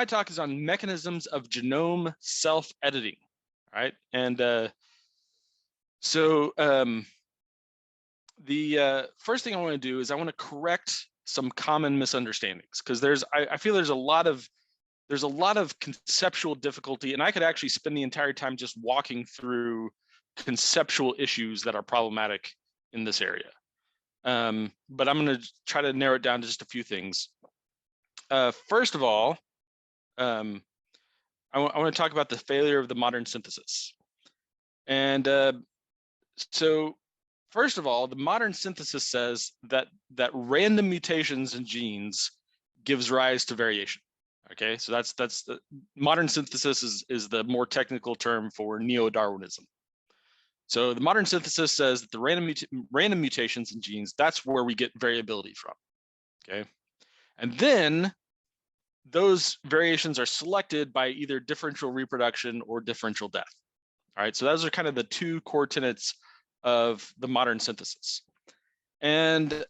my talk is on mechanisms of genome self-editing. All right, and the first thing I want to do is I want to correct some common misunderstandings, because I feel there's a lot of conceptual difficulty, and I could actually spend the entire time just walking through conceptual issues that are problematic in this area. But I'm going to try to narrow it down to just a few things. First of all, I want to talk about the failure of the modern synthesis. And so first of all, the modern synthesis says that random mutations in genes gives rise to variation. Okay, so that's the modern synthesis is the more technical term for neo-Darwinism. So the modern synthesis says that the random mutations in genes, that's where we get variability from. Okay, and then those variations are selected by either differential reproduction or differential death. All right, so those are kind of the two core tenets of the modern synthesis. And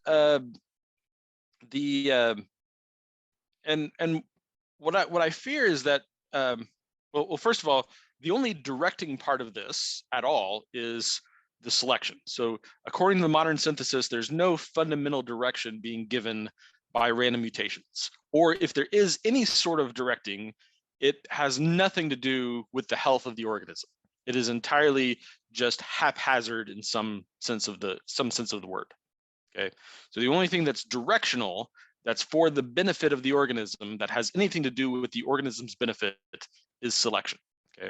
what I fear is that well, first of all, the only directing part of this at all is the selection. So according to the modern synthesis, there's no fundamental direction being given by random mutations, or if there is any sort of directing, it has nothing to do with the health of the organism. It is entirely just haphazard in some sense of the word. Okay, so the only thing that's directional, that's for the benefit of the organism, that has anything to do with the organism's benefit, is selection. Okay,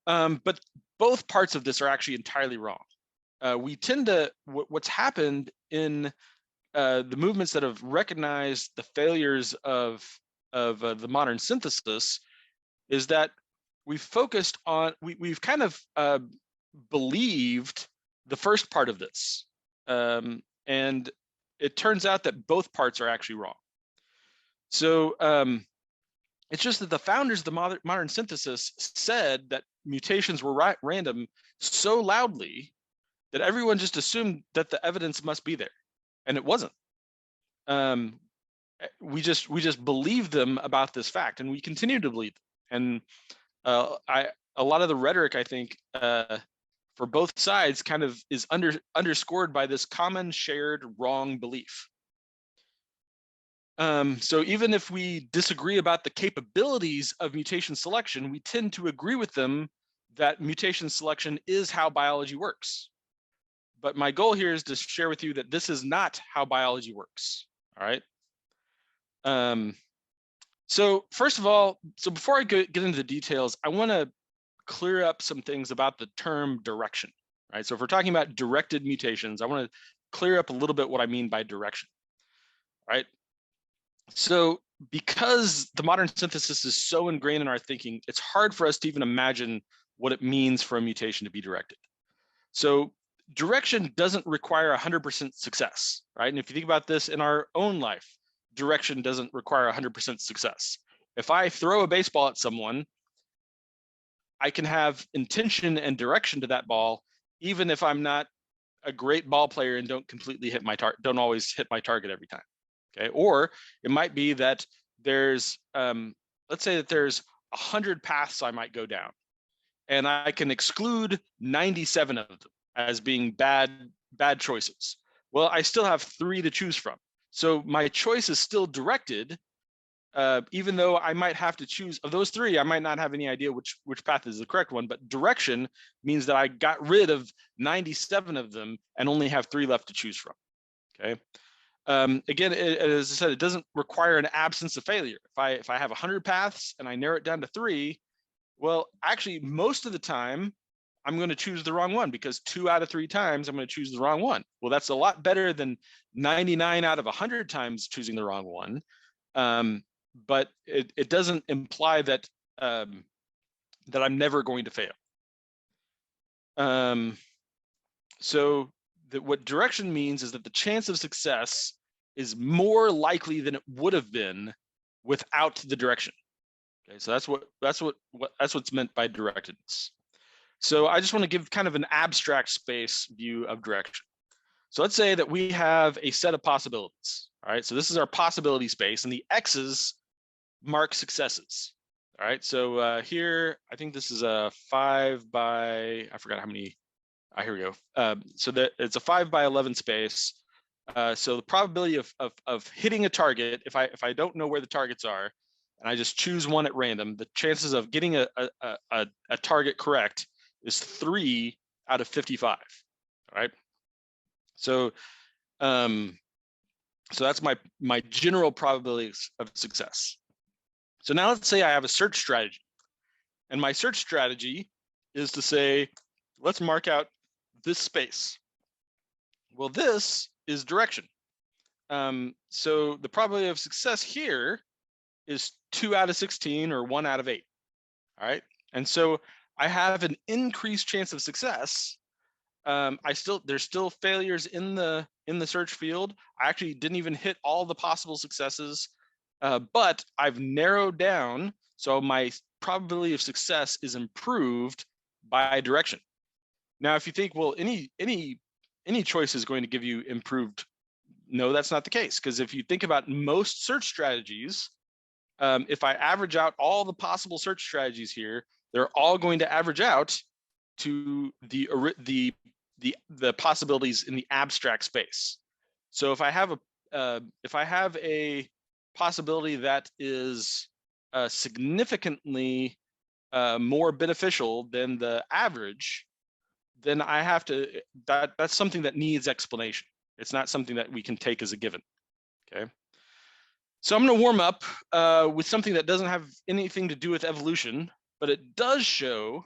but both parts of this are actually entirely wrong. We tend to, what's happened in the movements that have recognized the failures of the modern synthesis is that we've focused on, we've kind of believed the first part of this, and it turns out that both parts are actually wrong. So it's just that the founders of the modern synthesis said that mutations were random so loudly that everyone just assumed that the evidence must be there, and it wasn't. We just believed them about this fact, and we continue to believe them. And a lot of the rhetoric, I think, for both sides kind of is underscored by this common shared wrong belief. So even if we disagree about the capabilities of mutation selection, we tend to agree with them that mutation selection is how biology works. But my goal here is to share with you that this is not how biology works. All right. So first of all, so before I get into the details, I want to clear up some things about the term direction. Right. So if we're talking about directed mutations, I want to clear up a little bit what I mean by direction. Right. So because the modern synthesis is so ingrained in our thinking, it's hard for us to even imagine what it means for a mutation to be directed. So direction doesn't require 100% success, right? And if you think about this in our own life, direction doesn't require 100% success. If I throw a baseball at someone, I can have intention and direction to that ball, even if I'm not a great ball player and don't completely hit my target, don't always hit my target every time. Okay, or it might be that there's, let's say that there's 100 paths I might go down, and I can exclude 97 of them as being bad choices. Well, I still have 3 to choose from. So my choice is still directed, even though I might have to choose, of those 3, I might not have any idea which path is the correct one, but direction means that I got rid of 97 of them and only have 3 left to choose from. Okay. Again, as I said, it doesn't require an absence of failure. If I have 100 paths and I narrow it down to 3, well, actually, most of the time, I'm going to choose the wrong one, because 2 out of 3 times I'm going to choose the wrong one. Well, that's a lot better than 99 out of 100 times choosing the wrong one. But it doesn't imply that that I'm never going to fail. So what direction means is that the chance of success is more likely than it would have been without the direction. Okay, so that's what's meant by directedness. So I just want to give kind of an abstract space view of direction. So let's say that we have a set of possibilities. All right, so this is our possibility space, and the x's mark successes. All right, so here, I think this is a 5 by, I forgot how many, here we go. So that it's a 5 by 11 space. So the probability of hitting a target, if I don't know where the targets are, and I just choose one at random, the chances of getting a target correct is 3 out of 55. All right. So so that's my general probability of success. So now let's say I have a search strategy, and my search strategy is to say, let's mark out this space. Well, this is direction. So the probability of success here is 2 out of 16 or 1 out of 8. All right. And so I have an increased chance of success. There's still failures in the search field. I actually didn't even hit all the possible successes, but I've narrowed down, so my probability of success is improved by direction. Now, if you think, well, any choice is going to give you improved, no, that's not the case, because if you think about most search strategies, if I average out all the possible search strategies here, they're all going to average out to the possibilities in the abstract space. So if I have a possibility that is significantly more beneficial than the average, then I have to, that's something that needs explanation. It's not something that we can take as a given. Okay. So I'm going to warm up with something that doesn't have anything to do with evolution, but it does show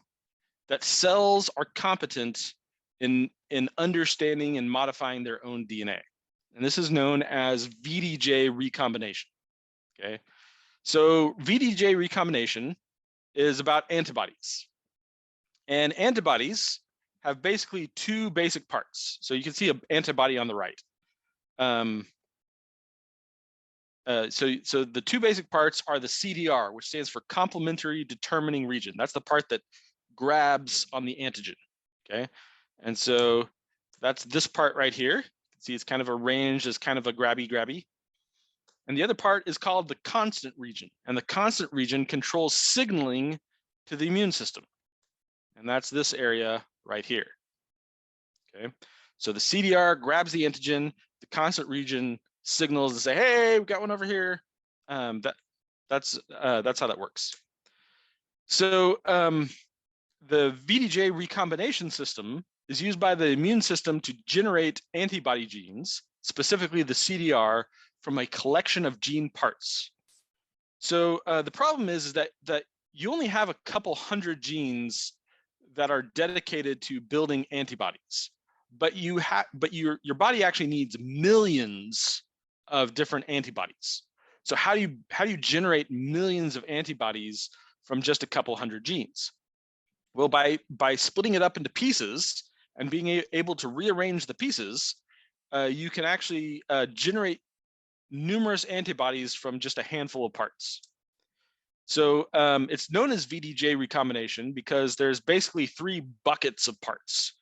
that cells are competent in understanding and modifying their own DNA. And this is known as VDJ recombination. Okay. So VDJ recombination is about antibodies. And antibodies have basically 2 basic parts. So you can see an antibody on the right. So the 2 basic parts are the CDR, which stands for complementary determining region. That's the part that grabs on the antigen. Okay. And so that's this part right here. You can see it's kind of arranged as kind of a grabby. And the other part is called the constant region. And the constant region controls signaling to the immune system. And that's this area right here. Okay. So the CDR grabs the antigen, the constant region signals to say, hey, we've got one over here. That's how that works. So the VDJ recombination system is used by the immune system to generate antibody genes, specifically the CDR, from a collection of gene parts. So the problem is that you only have a couple hundred genes that are dedicated to building antibodies, but your body actually needs millions of different antibodies. So how do you generate millions of antibodies from just a couple hundred genes? Well, by splitting it up into pieces and being able to rearrange the pieces, you can actually generate numerous antibodies from just a handful of parts. So it's known as VDJ recombination because there's basically 3 buckets of parts.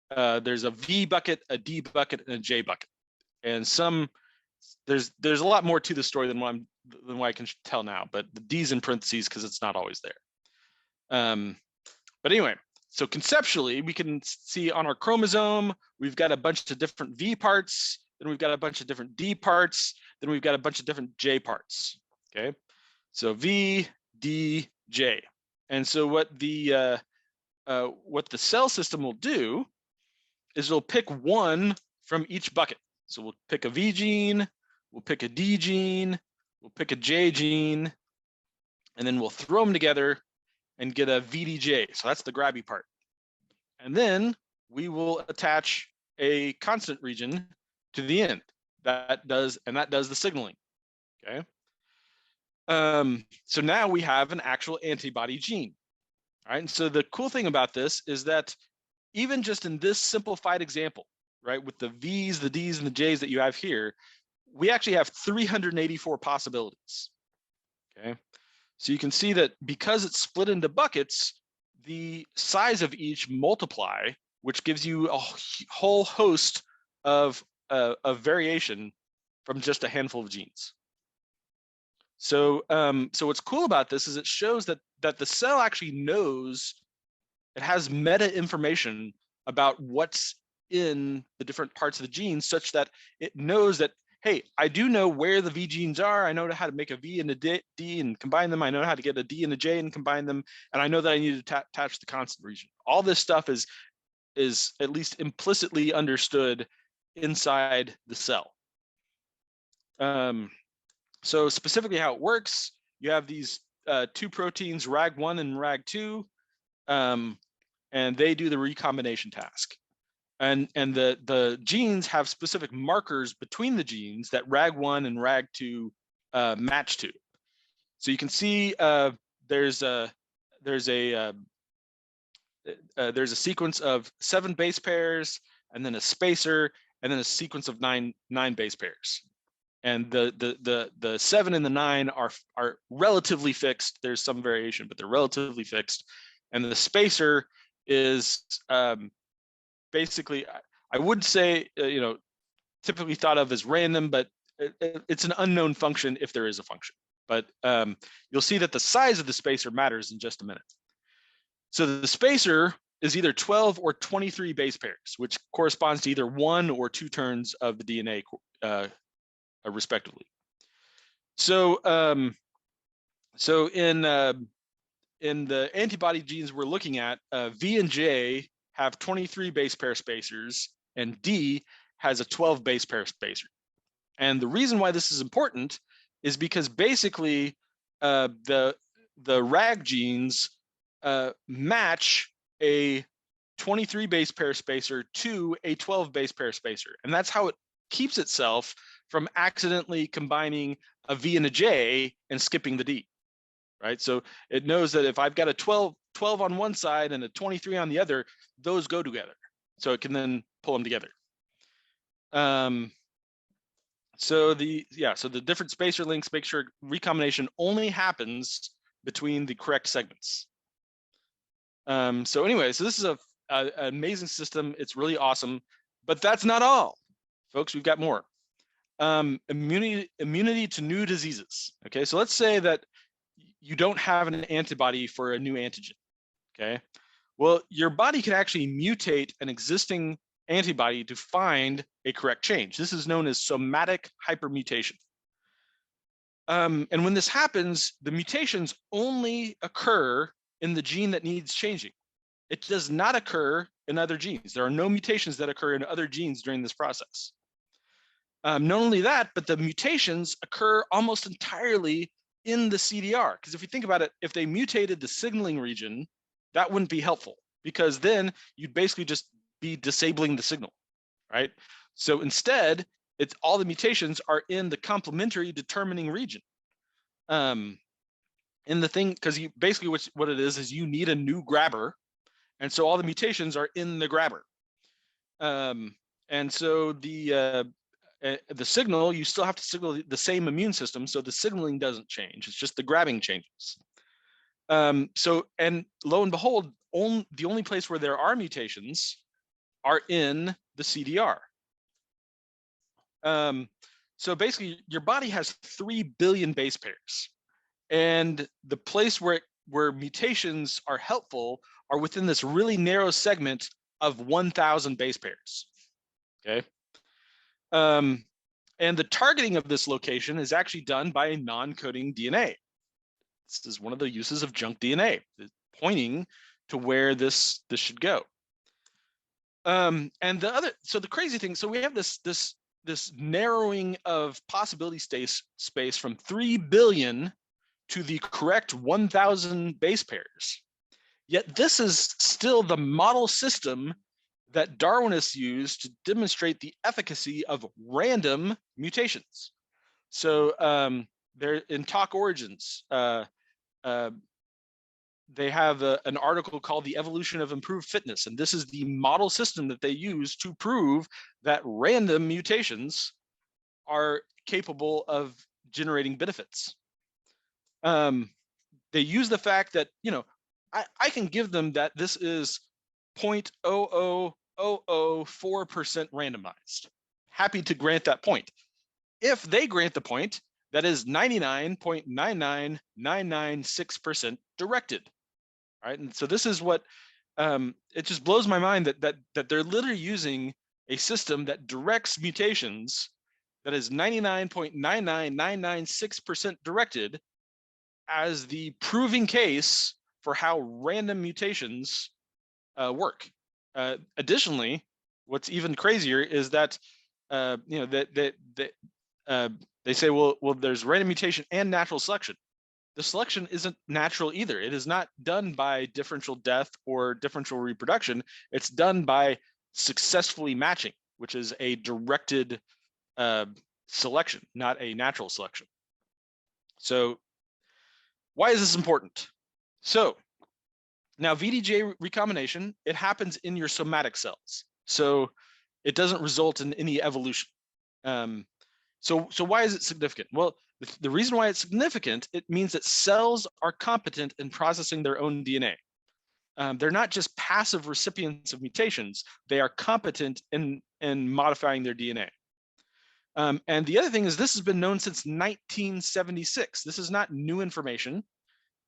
There's a V bucket, a D bucket, and a J bucket. And there's a lot more to the story than what I can tell now, but the D's in parentheses because it's not always there. But anyway, so conceptually, we can see on our chromosome, we've got a bunch of different V parts, then we've got a bunch of different D parts, then we've got a bunch of different J parts. Okay, so V, D, J. And so what the cell system will do is it'll pick one from each bucket. So we'll pick a V gene, we'll pick a D gene, we'll pick a J gene, and then we'll throw them together and get a VDJ. So that's the grabby part. And then we will attach a constant region to the end that does the signaling. Okay. So now we have an actual antibody gene. All right. And so the cool thing about this is that even just in this simplified example, right, with the V's, the D's, and the J's that you have here, we actually have 384 possibilities. Okay. So you can see that because it's split into buckets, the size of each multiply, which gives you a whole host of variation from just a handful of genes. So what's cool about this is it shows that the cell actually knows, it has meta information about what's in the different parts of the gene, such that it knows that, hey, I do know where the V genes are. I know how to make a V and a D and combine them. I know how to get a D and a J and combine them. And I know that I need to attach the constant region. All this stuff is at least implicitly understood inside the cell. So specifically how it works, you have these two proteins, RAG1 and RAG2, and they do the recombination task. And the genes have specific markers between the genes that RAG1 and RAG2 match to. So you can see there's a sequence of 7 base pairs, and then a spacer, and then a sequence of 9 base pairs. And the 7 and the 9 are relatively fixed. There's some variation, but they're relatively fixed. And the spacer is basically, I would say, typically thought of as random, but it's an unknown function if there is a function. But you'll see that the size of the spacer matters in just a minute. So the spacer is either 12 or 23 base pairs, which corresponds to either 1 or 2 turns of the DNA respectively. So in the antibody genes we're looking at, V and J have 23 base pair spacers, and D has a 12 base pair spacer. And the reason why this is important is because basically the RAG genes match a 23 base pair spacer to a 12 base pair spacer, and that's how it keeps itself from accidentally combining a V and a J and skipping the D, right? So it knows that if I've got a 12 on one side and a 23 on the other, those go together. So it can then pull them together. So the different spacer links make sure recombination only happens between the correct segments. So anyway, so this is an amazing system. It's really awesome, but that's not all, folks. We've got more. Immunity to new diseases. Okay, so let's say that you don't have an antibody for a new antigen. Okay, well, your body can actually mutate an existing antibody to find a correct change. This is known as somatic hypermutation. And when this happens, the mutations only occur in the gene that needs changing. It does not occur in other genes. There are no mutations that occur in other genes during this process. Not only that, but the mutations occur almost entirely in the CDR. Because if you think about it, if they mutated the signaling region, that wouldn't be helpful, because then you'd basically just be disabling the signal, right? So instead, it's all the mutations are in the complementary determining region. In the thing, because you basically what it is you need a new grabber, and so all the mutations are in the grabber. And so the signal, you still have to signal the same immune system, so the signaling doesn't change. It's just the grabbing changes. So, and lo and behold, the only place where there are mutations are in the CDR. So basically, your body has 3 billion base pairs, and the place where mutations are helpful are within this really narrow segment of 1,000 base pairs. Okay. And the targeting of this location is actually done by a non-coding DNA. This is one of the uses of junk DNA, pointing to where this should go. And so the crazy thing, so we have this narrowing of possibility space from 3 billion to the correct 1,000 base pairs. Yet this is still the model system that Darwinists used to demonstrate the efficacy of random mutations. So they're in Talk Origins. They have an article called The Evolution of Improved Fitness, and this is the model system that they use to prove that random mutations are capable of generating benefits. They use the fact that, I can give them that this is 0.00004% randomized. Happy to grant that point. If they grant the point, that is 99.99996% directed. Right, and so this is what it just blows my mind that they're literally using a system that directs mutations that is 99.99996% directed as the proving case for how random mutations work. Additionally, what's even crazier is that you know they say, well, there's random mutation and natural selection. The selection isn't natural either. It is not done by differential death or differential reproduction. It's done by successfully matching, which is a directed selection, not a natural selection. So why is this important? So now VDJ recombination, it happens in your somatic cells. So it doesn't result in any evolution. So why is it significant? Well, the reason why it's significant, it means that cells are competent in processing their own DNA. They're not just passive recipients of mutations, they are competent in modifying their DNA. And the other thing is this has been known since 1976. This is not new information.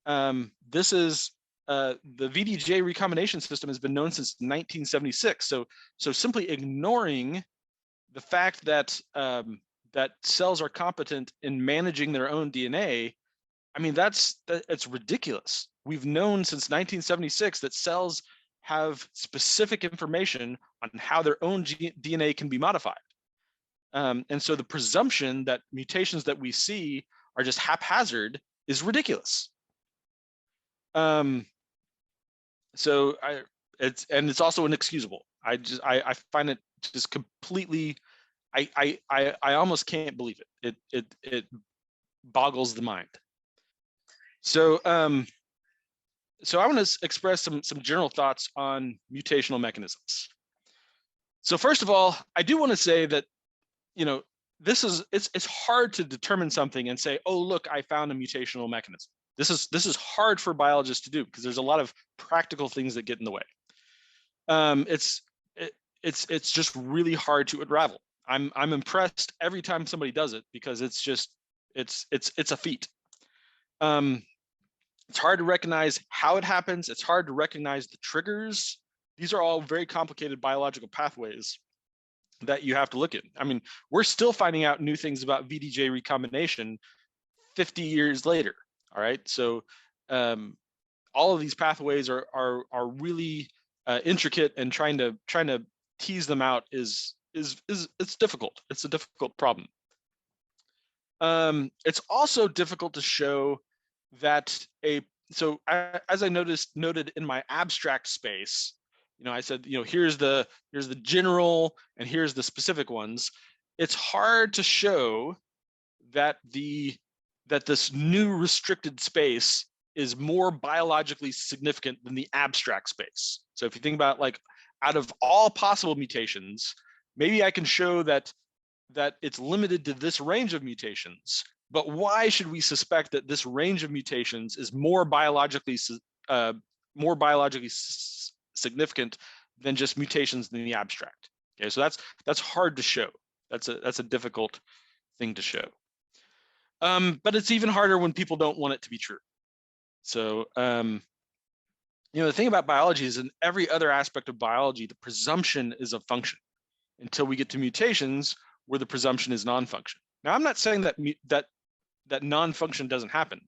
This is the VDJ recombination system has been known since 1976. So simply ignoring the fact that that cells are competent in managing their own DNA, I mean, it's ridiculous. We've known since 1976 that cells have specific information on how their own DNA can be modified. And so the presumption that mutations that we see are just haphazard is ridiculous. So it's also inexcusable. I find it just completely, I almost can't believe it. It boggles the mind. So so I want to express some general thoughts on mutational mechanisms. So first of all, I do want to say that, you know, it's hard to determine something and say, oh, look, I found a mutational mechanism. This is hard for biologists to do because there's a lot of practical things that get in the way. It's just really hard to unravel. I'm impressed every time somebody does it because it's a feat. It's hard to recognize how it happens. It's hard to recognize the triggers. These are all very complicated biological pathways that you have to look at. I mean, we're still finding out new things about VDJ recombination 50 years later. All right, so all of these pathways are really intricate, and trying to tease them out is it's difficult. It's a difficult problem. It's also difficult to show that as I noted in my abstract space, you know, I said, you know, here's the general and here's the specific ones. It's hard to show that this new restricted space is more biologically significant than the abstract space. So if you think about, like, out of all possible mutations, maybe I can show that it's limited to this range of mutations, but why should we suspect that this range of mutations is more biologically significant than just mutations in the abstract? Okay, so that's hard to show. That's a difficult thing to show. But it's even harder when people don't want it to be true. So you know, the thing about biology is, in every other aspect of biology, the presumption is a function until we get to mutations where the presumption is non-function. Now, I'm not saying that non-function doesn't happen.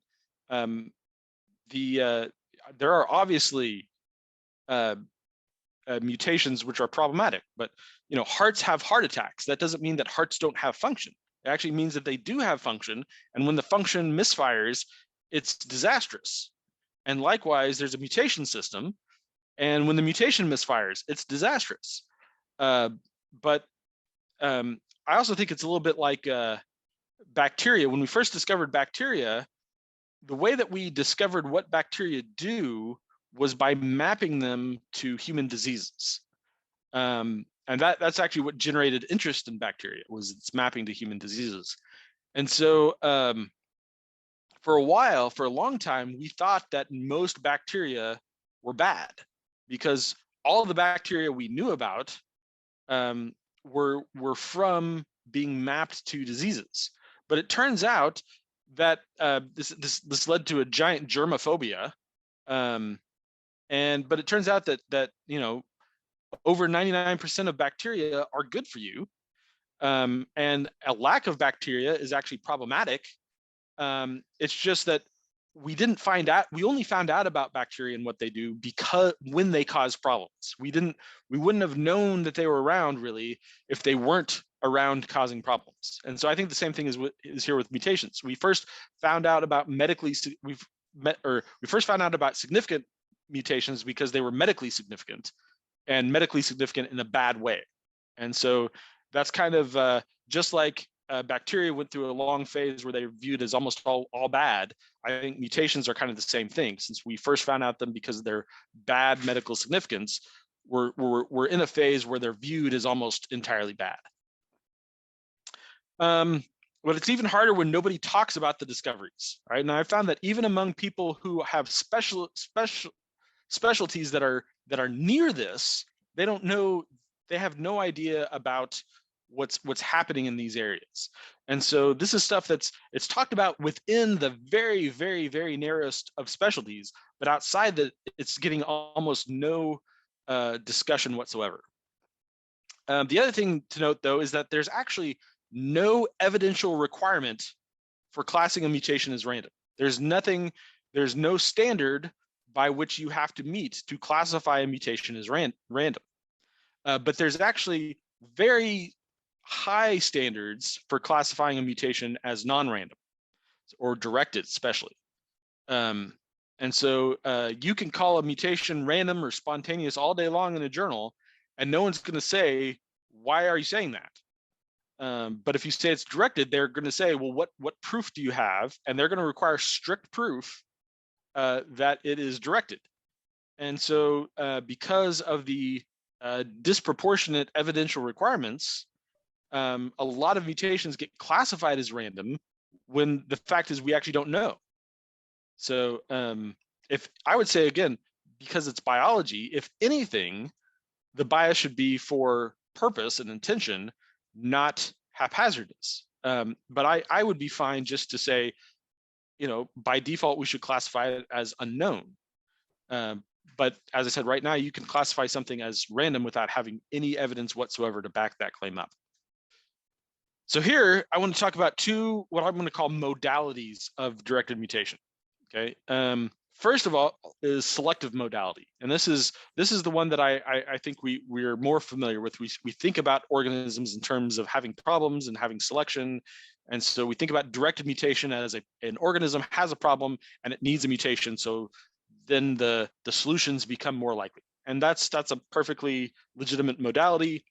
There are obviously mutations which are problematic, but, you know, hearts have heart attacks. That doesn't mean that hearts don't have function. It actually means that they do have function, and when the function misfires, it's disastrous. And likewise, there's a mutation system, and when the mutation misfires, it's disastrous. But I also think it's a little bit like bacteria. When we first discovered bacteria, the way that we discovered what bacteria do was by mapping them to human diseases. And that's actually what generated interest in bacteria, was its mapping to human diseases. And so for a long time, we thought that most bacteria were bad because all of the bacteria we knew about were from being mapped to diseases. But it turns out that this led to a giant germophobia, but it turns out that over 99% of bacteria are good for you, and a lack of bacteria is actually problematic. It's just that we only found out about bacteria and what they do because when they cause problems. We wouldn't have known that they were around really if they weren't around causing problems. And so I think the same thing is here with mutations. We first found out about we first found out about significant mutations because they were medically significant, and medically significant in a bad way. And so that's kind of just like bacteria went through a long phase where they're viewed as almost all bad. I think mutations are kind of the same thing. Since we first found out them because of their bad medical significance, we're in a phase where they're viewed as almost entirely bad. But it's even harder when nobody talks about the discoveries, right? And I found that even among people who have specialties that are near this, they don't know, they have no idea about what's happening in these areas. And so this is stuff it's talked about within the very, very, very narrowest of specialties, but outside that, it's getting almost no discussion whatsoever. The other thing to note, though, is that there's actually no evidential requirement for classing a mutation as random. There's no standard by which you have to meet to classify a mutation as random. But there's actually very high standards for classifying a mutation as non-random or directed, especially. And so you can call a mutation random or spontaneous all day long in a journal, and no one's going to say, why are you saying that? But if you say it's directed, they're going to say, well, what proof do you have? And they're going to require strict proof that it is directed. And so because of the disproportionate evidential requirements, a lot of mutations get classified as random when the fact is we actually don't know. So if I would say, again, because it's biology, if anything, the bias should be for purpose and intention, not haphazardness. But I would be fine just to say, by default, we should classify it as unknown. But as I said, right now, you can classify something as random without having any evidence whatsoever to back that claim up. So here, I want to talk about what I'm going to call modalities of directed mutation. Okay. First of all is selective modality. And this is the one that I think we're more familiar with. We think about organisms in terms of having problems and having selection. And so we think about directed mutation as an organism has a problem and it needs a mutation. So then the solutions become more likely. And that's a perfectly legitimate modality.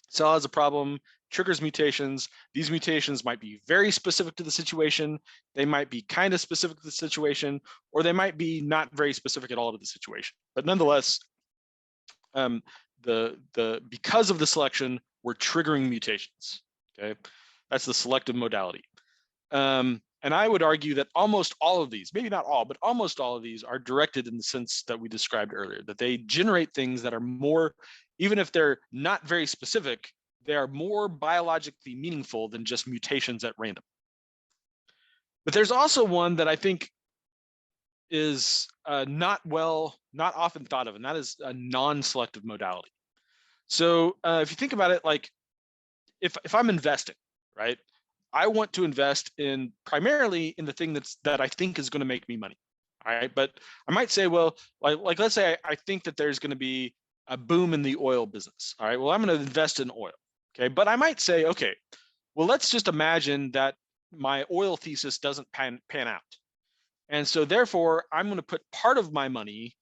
Cell has a problem, triggers mutations. These mutations might be very specific to the situation. They might be kind of specific to the situation, or they might be not very specific at all to the situation. But nonetheless, because of the selection, we're triggering mutations. Okay, that's the selective modality. And I would argue that almost all of these, maybe not all, but almost all of these are directed in the sense that we described earlier, that they generate things that are more, even if they're not very specific, they are more biologically meaningful than just mutations at random. But there's also one that I think is not often thought of, and that is a non-selective modality. So if you think about it, like if I'm investing, right? I want to invest primarily in the thing that I think is going to make me money. All right. But I might say, well, like let's say I think that there's going to be a boom in the oil business. All right. Well, I'm going to invest in oil. Okay. But I might say, okay, well, let's just imagine that my oil thesis doesn't pan out. And so therefore, I'm going to put part of my money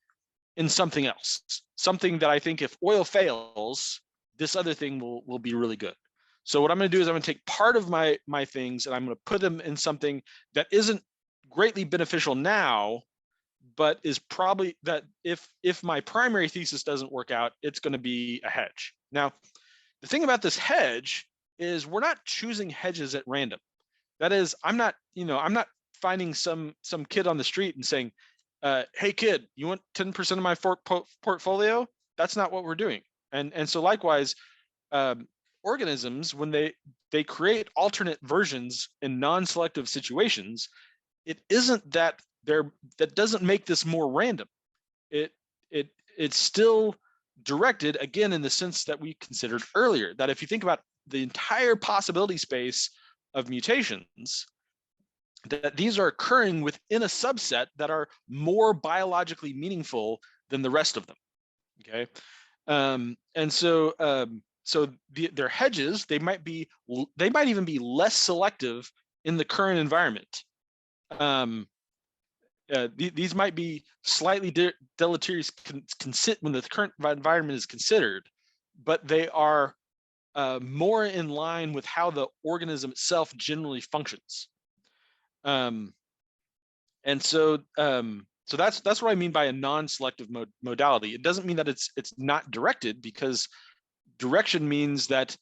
in something else, something that I think if oil fails, this other thing will be really good. So what I'm going to do is I'm going to take part of my things and I'm going to put them in something that isn't greatly beneficial now, but is probably that if my primary thesis doesn't work out, it's going to be a hedge. Now, the thing about this hedge is we're not choosing hedges at random. That is, I'm not finding some kid on the street and saying, hey kid, you want 10% of my portfolio? That's not what we're doing. And so likewise, organisms, when they create alternate versions in non-selective situations, it isn't that that doesn't make this more random. It's still directed, again, in the sense that we considered earlier, that if you think about the entire possibility space of mutations, that these are occurring within a subset that are more biologically meaningful than the rest of them. Okay, and so their hedges, they might even be less selective in the current environment. These might be slightly deleterious when the current environment is considered, but they are more in line with how the organism itself generally functions. And so that's what I mean by a non-selective modality. It doesn't mean that it's not directed, because direction means that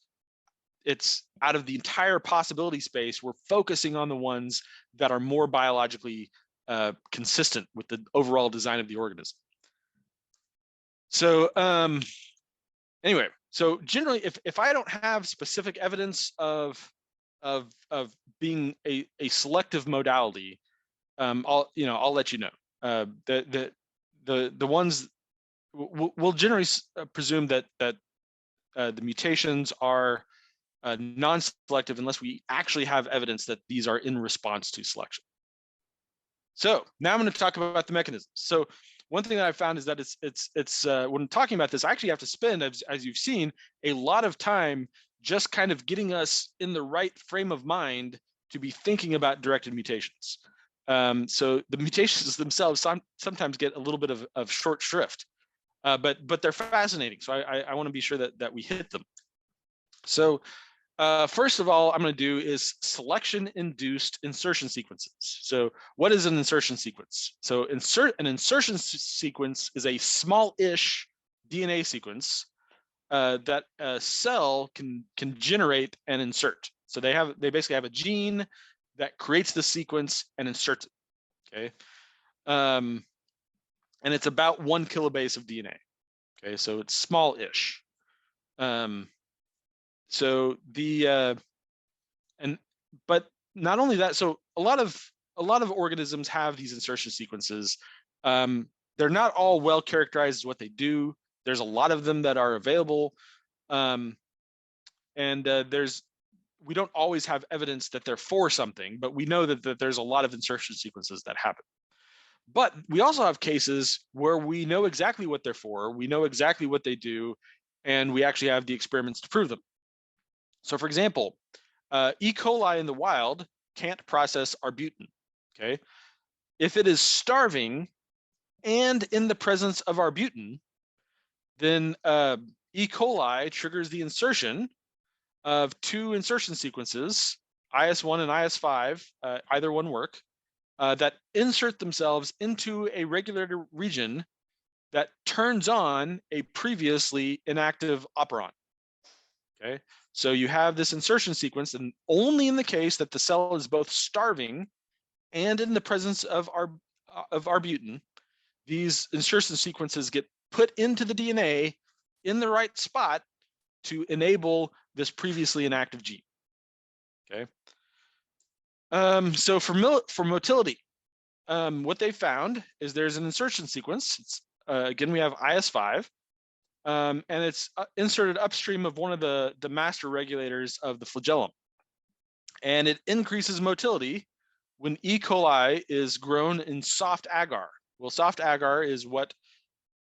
it's out of the entire possibility space, we're focusing on the ones that are more biologically consistent with the overall design of the organism. So anyway, so generally, if I don't have specific evidence of being a selective modality, I'll let you know. The ones we'll generally presume that the mutations are non-selective unless we actually have evidence that these are in response to selection. So now I'm going to talk about the mechanisms. So one thing that I found is that it's when talking about this, I actually have to spend, as you've seen, a lot of time just kind of getting us in the right frame of mind to be thinking about directed mutations. So the mutations themselves sometimes get a little bit of short shrift, but they're fascinating. So I want to be sure that we hit them. So first of all, I'm going to do is selection-induced insertion sequences. So what is an insertion sequence? So an insertion sequence is a small-ish DNA sequence that a cell can generate and insert. So they basically have a gene that creates the sequence and inserts it. Okay, and it's about 1 kilobase of DNA. Okay, so it's small-ish. So but not only that, so a lot of organisms have these insertion sequences. They're not all well characterized as what they do. There's a lot of them that are available, and we don't always have evidence that they're for something, but we know that there's a lot of insertion sequences that happen. But we also have cases where we know exactly what they're for, we know exactly what they do, and we actually have the experiments to prove them. So for example, E. coli in the wild can't process arbutin, okay? If it is starving and in the presence of arbutin, then E. coli triggers the insertion of 2 insertion sequences, IS1 and IS5, either one work, that insert themselves into a regulator region that turns on a previously inactive operon. Okay, so you have this insertion sequence, and only in the case that the cell is both starving and in the presence of arbutin, these insertion sequences get put into the DNA in the right spot to enable this previously inactive gene. Okay, so for motility, what they found is there's an insertion sequence. It's, again, we have IS5. And it's inserted upstream of one of the master regulators of the flagellum. And it increases motility when E. coli is grown in soft agar. Well, soft agar is what,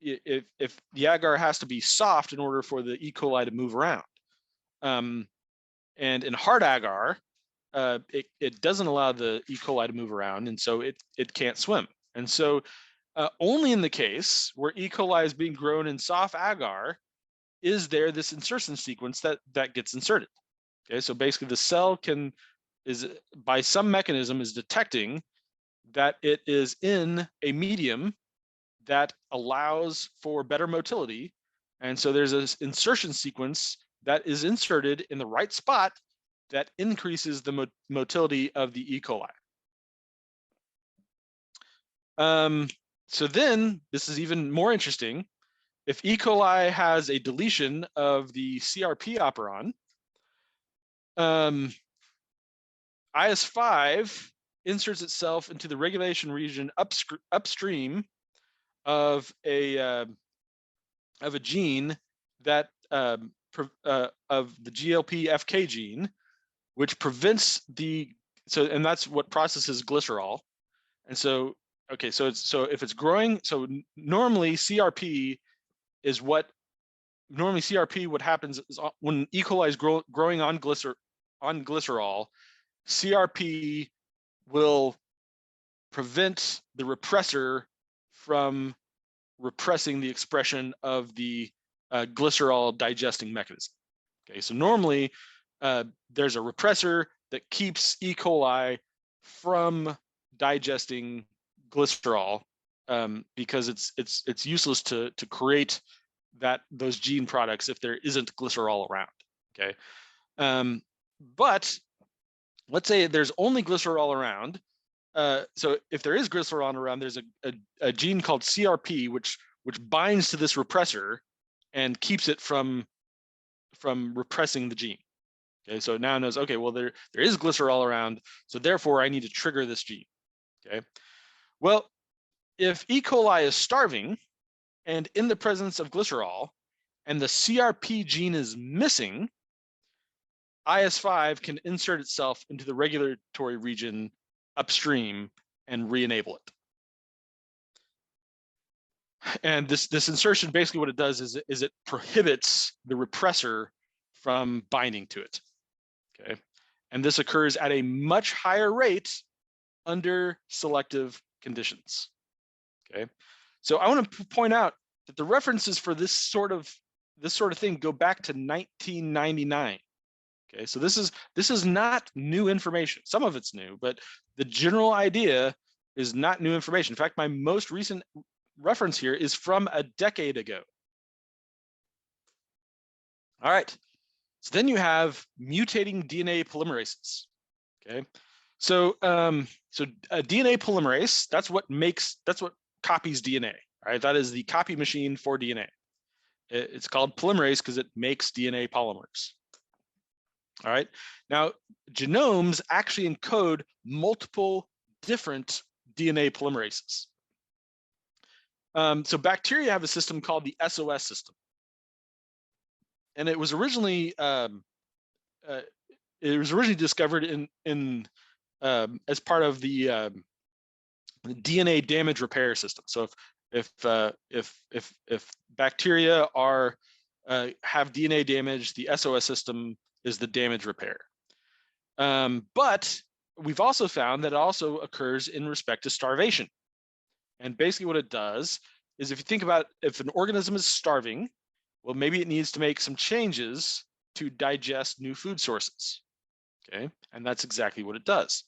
if the agar has to be soft in order for the E. coli to move around. And in hard agar, it doesn't allow the E. coli to move around, and so it can't swim. And so only in the case where E. coli is being grown in soft agar is there this insertion sequence that gets inserted. Okay, so basically the cell is by some mechanism is detecting that it is in a medium that allows for better motility, and so there's this insertion sequence that is inserted in the right spot that increases the motility of the E. coli. So then this is even more interesting. If E. coli has a deletion of the CRP operon, IS5 inserts itself into the regulation region upstream of a gene that of the GLP-FK gene, which prevents and that's what processes glycerol. And so, okay, so if it's growing, so normally CRP, what happens is when E. coli is growing on glycerol, CRP will prevent the repressor from repressing the expression of the glycerol digesting mechanism. Okay, so normally there's a repressor that keeps E. coli from digesting glycerol because it's useless to create those gene products if there isn't glycerol around. Okay, but let's say there's only glycerol around. So if there is glycerol around, there's a gene called CRP which binds to this repressor and keeps it from repressing the gene. Okay, so now it knows, okay, well there is glycerol around, so therefore I need to trigger this gene. Okay, well, if E. coli is starving and in the presence of glycerol and the CRP gene is missing, IS5 can insert itself into the regulatory region upstream and re-enable it. And this insertion, basically what it does is it prohibits the repressor from binding to it. Okay, and this occurs at a much higher rate under selective conditions. Okay, so I want to point out that the references for this sort of thing go back to 1999. Okay, so this is not new information. Some of it's new, but the general idea is not new information. In fact, my most recent reference here is from a decade ago. All right, so then you have mutating DNA polymerases. Okay, so a DNA polymerase, that's what copies DNA. All right, that is the copy machine for DNA. It's called polymerase because it makes DNA polymers. All right, now genomes actually encode multiple different DNA polymerases. So bacteria have a system called the SOS system, and it was originally discovered in as part of the DNA damage repair system. So if bacteria have DNA damage, the SOS system is the damage repair. But we've also found that it also occurs in respect to starvation. And basically what it does is, if you think about if an organism is starving, well, maybe it needs to make some changes to digest new food sources. Okay, and that's exactly what it does.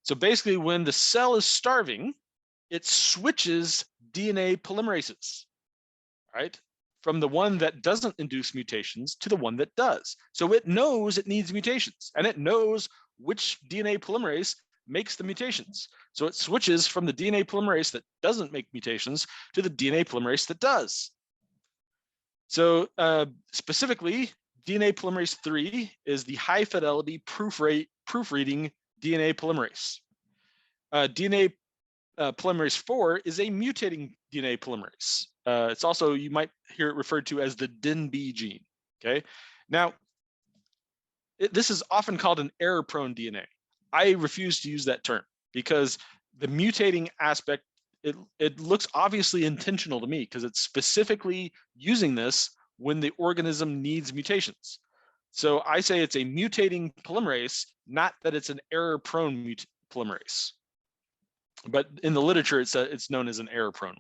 So basically when the cell is starving, it switches DNA polymerases, right? From the one that doesn't induce mutations to the one that does. So it knows it needs mutations, and it knows which DNA polymerase makes the mutations. So it switches from the DNA polymerase that doesn't make mutations to the DNA polymerase that does. So specifically, DNA polymerase 3 is the high fidelity proofreading DNA polymerase. DNA polymerase 4 is a mutating DNA polymerase. It's also, you might hear it referred to as the DIN-B gene. Okay, now this is often called an error-prone DNA. I refuse to use that term because the mutating aspect, it looks obviously intentional to me because it's specifically using this when the organism needs mutations. So I say it's a mutating polymerase, not that it's an error-prone polymerase. But in the literature, it's known as an error-prone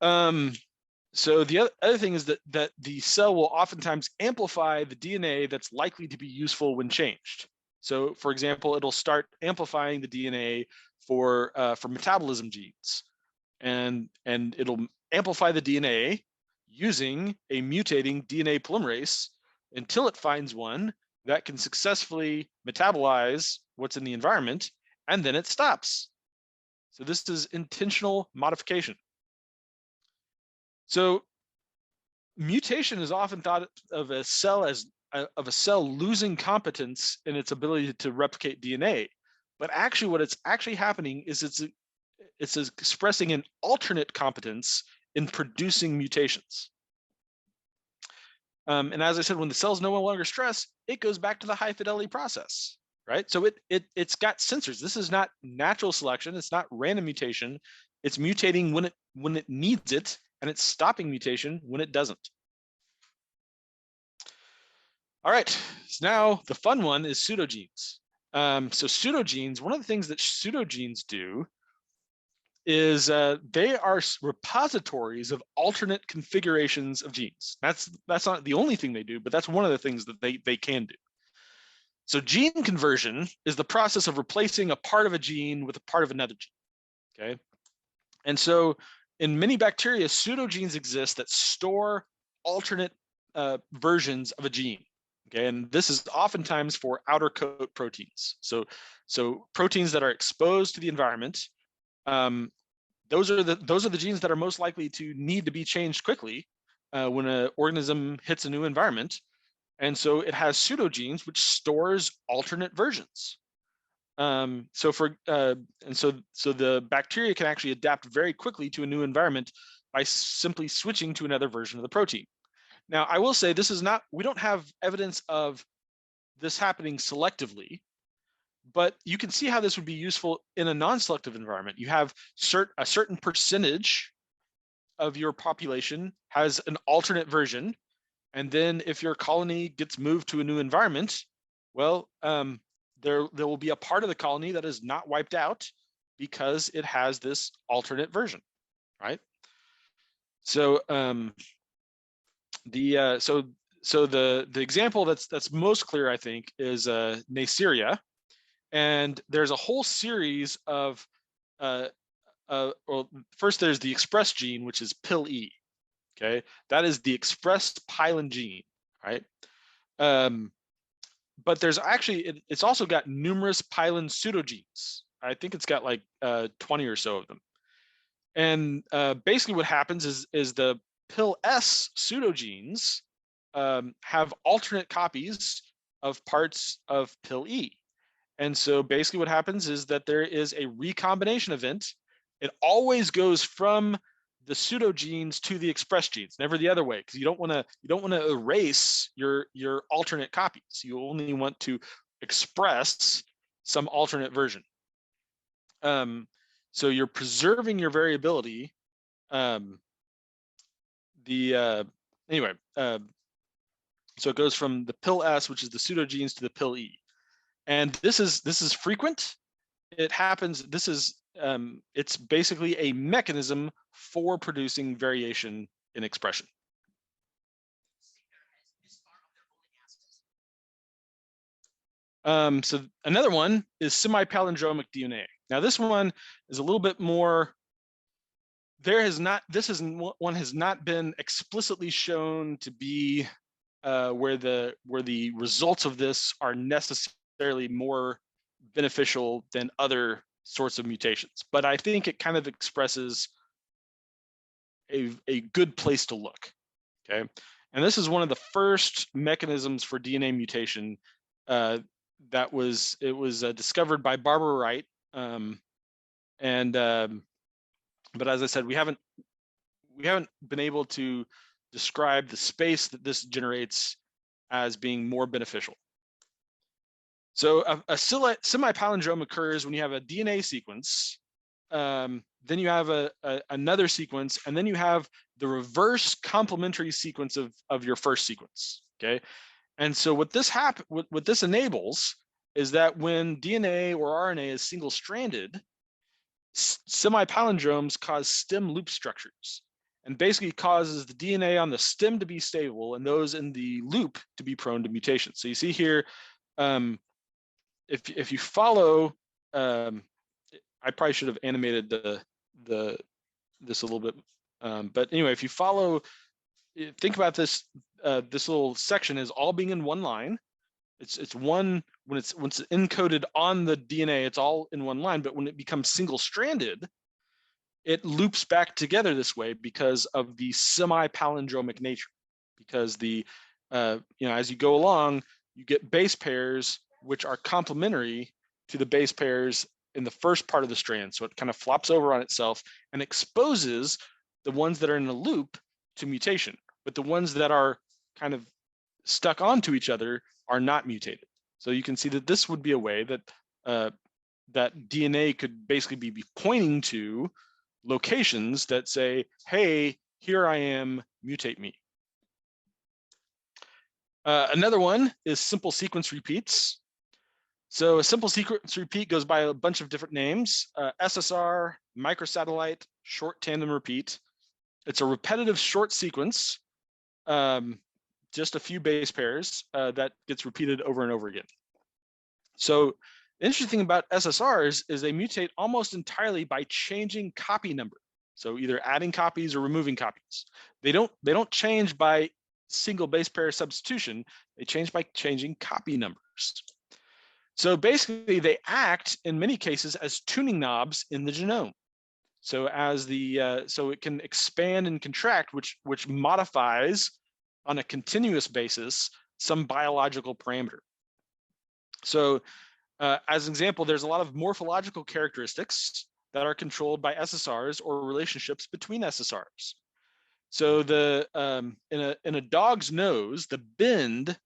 one. So the other thing is that the cell will oftentimes amplify the DNA that's likely to be useful when changed. So, for example, it'll start amplifying the DNA for metabolism genes, and it'll amplify the DNA using a mutating DNA polymerase until it finds one that can successfully metabolize what's in the environment, and then it stops. So this is intentional modification. So mutation is often thought of a cell as of a cell losing competence in its ability to replicate DNA, but actually what it's actually happening is it's expressing an alternate competence in producing mutations. And as I said, when the cell's no longer stressed, it goes back to the high fidelity process, right? So it's got sensors. This is not natural selection. It's not random mutation. It's mutating when it needs it, and it's stopping mutation when it doesn't. All right, so now the fun one is pseudogenes. So pseudogenes, one of the things that pseudogenes do is they are repositories of alternate configurations of genes. That's not the only thing they do, but that's one of the things that they can do. So gene conversion is the process of replacing a part of a gene with a part of another gene, okay? And so in many bacteria, pseudogenes exist that store alternate versions of a gene. Okay, and this is oftentimes for outer coat proteins. So proteins that are exposed to the environment, those are the genes that are most likely to need to be changed quickly when an organism hits a new environment. And so it has pseudogenes which stores alternate versions. So the bacteria can actually adapt very quickly to a new environment by simply switching to another version of the protein. Now, I will say this is not, we don't have evidence of this happening selectively, but you can see how this would be useful in a non-selective environment. You have a certain percentage of your population has an alternate version, and then if your colony gets moved to a new environment, well, there will be a part of the colony that is not wiped out because it has this alternate version, right? So the example that's most clear, I think, is Neisseria, and there's a whole series of well, first there's the express gene, which is PLE. Okay, that is the expressed Pilin gene, right? But there's actually it's also got numerous Pilin pseudogenes. I think it's got like 20 or so of them. And basically what happens is the PLS pseudogenes have alternate copies of parts of PLE. And so basically what happens is that there is a recombination event. It always goes from the pseudogenes to the express genes, never the other way, because you don't want to erase your alternate copies. You only want to express some alternate version. So you're preserving your variability. So it goes from the PLS, which is the pseudogenes, to the PLE, and this is frequent. It happens. This is it's basically a mechanism for producing variation in expression. So another one is semi-palindromic DNA. Now this one is a little bit more. This one has not been explicitly shown to be where the results of this are necessarily more beneficial than other sorts of mutations, but I think it kind of expresses a good place to look. Okay, and this is one of the first mechanisms for DNA mutation that was discovered by Barbara Wright, but as I said, we haven't been able to describe the space that this generates as being more beneficial. So a semi-palindrome occurs when you have a DNA sequence, then you have another sequence, and then you have the reverse complementary sequence of your first sequence. Okay, and so what this enables is that when DNA or RNA is single-stranded, semi-palindromes cause stem loop structures, and basically causes the DNA on the stem to be stable and those in the loop to be prone to mutation. So you see here, if you follow, I probably should have animated this a little bit, but anyway, if you follow, think about this this little section as all being in one line. It's one, once it's encoded on the DNA, it's all in one line, but when it becomes single-stranded, it loops back together this way because of the semi-palindromic nature, because the as you go along, you get base pairs which are complementary to the base pairs in the first part of the strand. So it kind of flops over on itself and exposes the ones that are in a loop to mutation, but the ones that are kind of stuck onto each other are not mutated. So you can see that this would be a way that that DNA could basically be pointing to locations that say, hey, here I am, mutate me. Another one is simple sequence repeats. So a simple sequence repeat goes by a bunch of different names: SSR, microsatellite, short tandem repeat. It's a repetitive short sequence, just a few base pairs that gets repeated over and over again. So the interesting thing about SSRs is they mutate almost entirely by changing copy number. So either adding copies or removing copies. They don't change by single base pair substitution. They change by changing copy numbers. So basically, they act in many cases as tuning knobs in the genome. So as so it can expand and contract, which modifies on a continuous basis some biological parameter. So as an example, there's a lot of morphological characteristics that are controlled by SSRs or relationships between SSRs. So in a dog's nose, the bend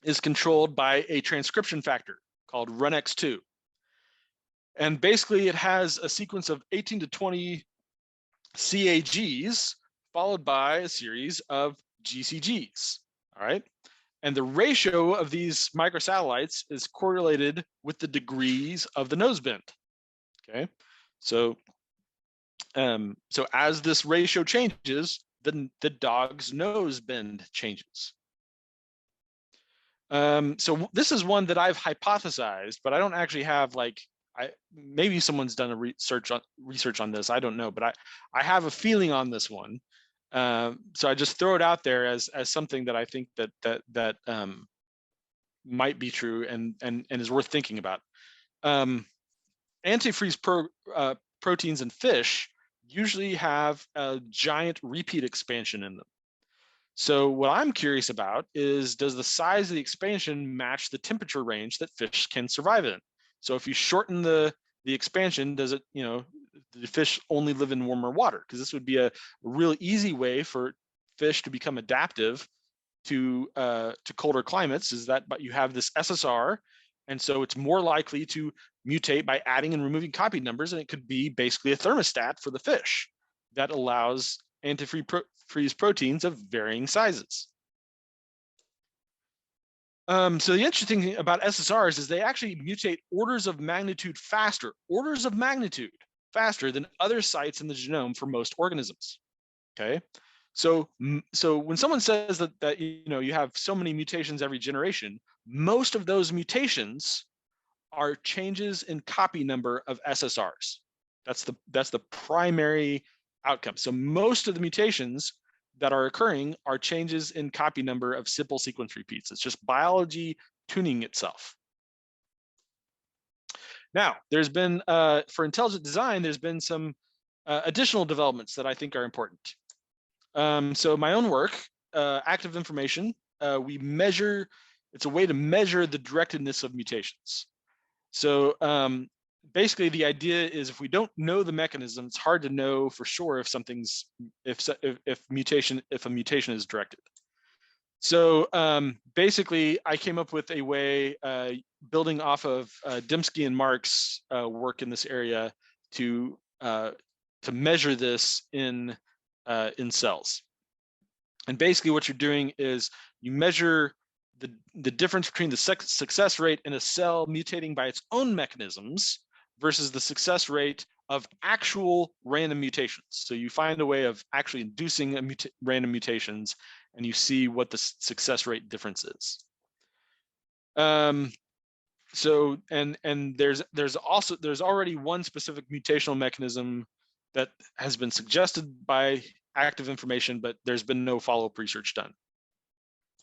is controlled by a transcription factor called RUNX2. And basically it has a sequence of 18 to 20 CAGs followed by a series of GCGs, all right? And the ratio of these microsatellites is correlated with the degrees of the nose bend, okay? So, so as this ratio changes, then the dog's nose bend changes. So this is one that I've hypothesized, but I don't actually have maybe someone's done a research on this. I don't know, but I have a feeling on this one. So I just throw it out there as something that I think that might be true and is worth thinking about. Antifreeze proteins in fish usually have a giant repeat expansion in them. So what I'm curious about is, does the size of the expansion match the temperature range that fish can survive in? So if you shorten the expansion, does it, the fish only live in warmer water? Because this would be a real easy way for fish to become adaptive to colder climates, is that but you have this SSR, and so it's more likely to mutate by adding and removing copy numbers, and it could be basically a thermostat for the fish that allows antifreeze proteins of varying sizes. So the interesting thing about SSRs is they actually mutate orders of magnitude faster than other sites in the genome for most organisms. Okay, so when someone says that you have so many mutations every generation, most of those mutations are changes in copy number of SSRs. That's the primary outcome. So most of the mutations that are occurring are changes in copy number of simple sequence repeats. It's just biology tuning itself. Now, there's been, for intelligent design, there's been some additional developments that I think are important. So my own work, active information, it's a way to measure the directedness of mutations. So basically the idea is, if we don't know the mechanism, it's hard to know for sure if a mutation is directed. So basically I came up with a way, building off of Dembski and Mark's work in this area, to measure this in cells. And basically what you're doing is you measure the difference between the success rate in a cell mutating by its own mechanisms versus the success rate of actual random mutations. So you find a way of actually inducing random mutations, and you see what the success rate difference is. So there's already one specific mutational mechanism that has been suggested by active information, but there's been no follow-up research done.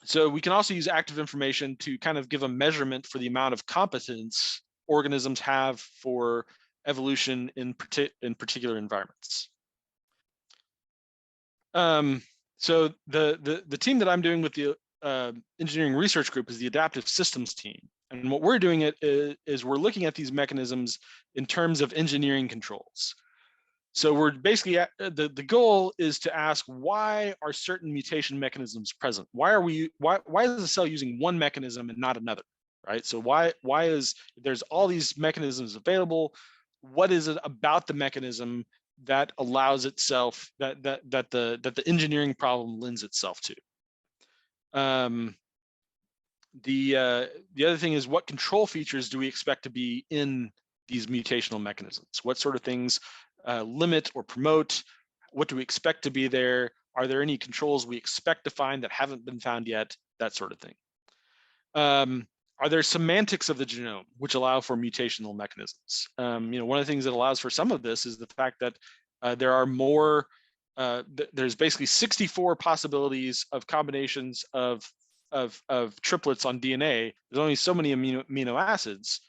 So we can also use active information to kind of give a measurement for the amount of competence organisms have for evolution in particular environments. So the team that I'm doing with the engineering research group is the adaptive systems team. And what we're doing is we're looking at these mechanisms in terms of engineering controls. So we're basically the goal is to ask, why are certain mutation mechanisms present? Why is the cell using one mechanism and not another, right? So why is there's all these mechanisms available? What is it about the mechanism that allows itself that the engineering problem lends itself to? The other thing is, what control features do we expect to be in these mutational mechanisms? What sort of things limit or promote? What do we expect to be there? Are there any controls we expect to find that haven't been found yet? That sort of thing. Are there semantics of the genome which allow for mutational mechanisms? One of the things that allows for some of this is the fact that there are more. There's basically 64 possibilities of combinations of triplets on DNA. There's only so many amino acids.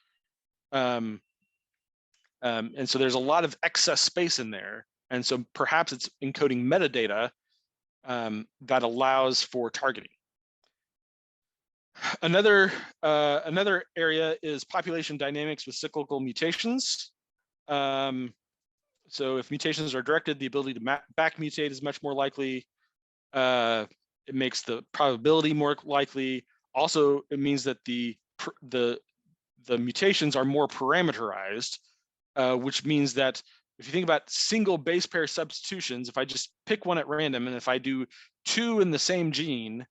And so there's a lot of excess space in there. And so perhaps it's encoding metadata that allows for targeting. Another area is population dynamics with cyclical mutations. So if mutations are directed, the ability to back mutate is much more likely. It makes the probability more likely. Also, it means that the mutations are more parameterized, which means that if you think about single base pair substitutions, if I just pick one at random and if I do 2 in the same gene,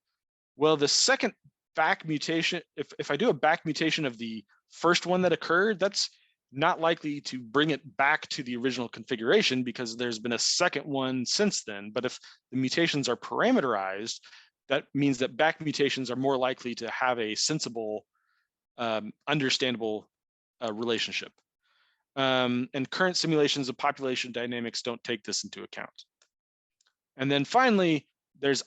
well, the second back mutation, if I do a back mutation of the first one that occurred, that's not likely to bring it back to the original configuration because there's been a second one since then. But if the mutations are parameterized, that means that back mutations are more likely to have a sensible, understandable relationship. And current simulations of population dynamics don't take this into account. And then finally, there's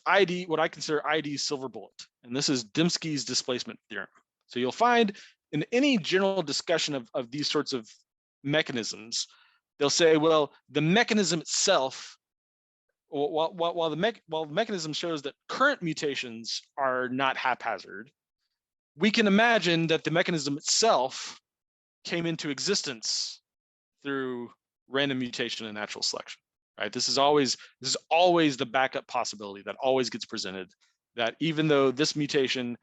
what I consider ID's silver bullet, and this is Dembski's displacement theorem. So you'll find in any general discussion of these sorts of mechanisms, they'll say, well, the mechanism itself, while the mechanism shows that current mutations are not haphazard, we can imagine that the mechanism itself came into existence through random mutation and natural selection, right? This is always the backup possibility that always gets presented, that even though this mutation,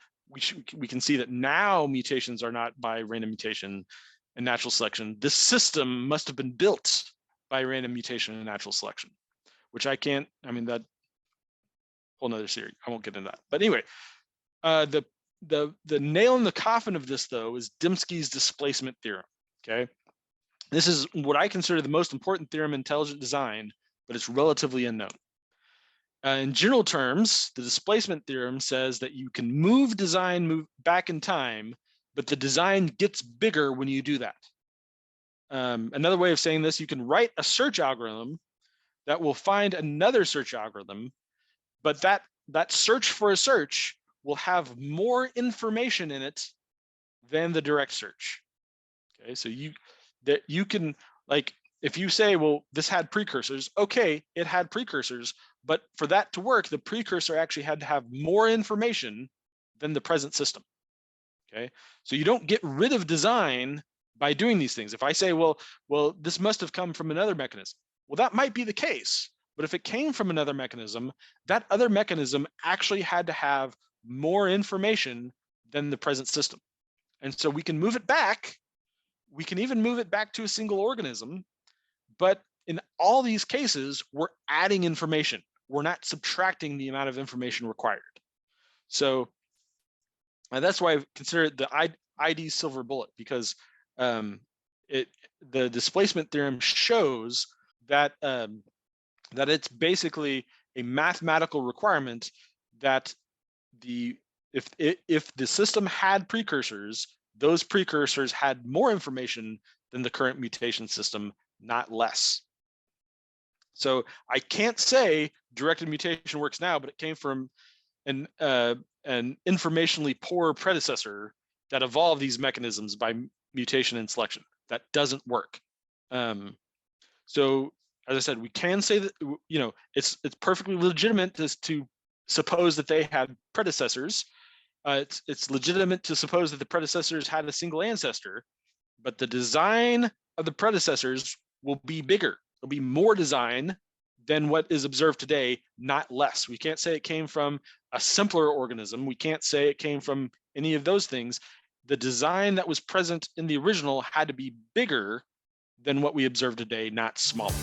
we can see that now mutations are not by random mutation and natural selection. This system must have been built by random mutation and natural selection, which that whole nother series. I won't get into that. But anyway, the nail in the coffin of this, though, is Dembski's displacement theorem. Okay, this is what I consider the most important theorem in intelligent design, but it's relatively unknown. In general terms, the displacement theorem says that you can move back in time, but the design gets bigger when you do that. Another way of saying this, you can write a search algorithm that will find another search algorithm, but that search for a search will have more information in it than the direct search. Okay, so you can, like, if you say, well, this had precursors, okay, it had precursors, but for that to work, the precursor actually had to have more information than the present system. Okay, so you don't get rid of design by doing these things. If I say, well, this must have come from another mechanism, well, that might be the case, but if it came from another mechanism, that other mechanism actually had to have more information than the present system. And so we can move it back. We can even move it back to a single organism, but in all these cases, we're adding information. We're not subtracting the amount of information required. So that's why I consider it the ID silver bullet, because the displacement theorem shows that that it's basically a mathematical requirement that if the system had precursors, those precursors had more information than the current mutation system, not less. So I can't say directed mutation works now, but it came from an informationally poor predecessor that evolved these mechanisms by mutation and selection. That doesn't work. So as I said, we can say that, it's perfectly legitimate to suppose that they had predecessors. It's legitimate to suppose that the predecessors had a single ancestor, but the design of the predecessors will be bigger. There'll be more design than what is observed today, not less. We can't say it came from a simpler organism. We can't say it came from any of those things. The design that was present in the original had to be bigger than what we observe today, not smaller.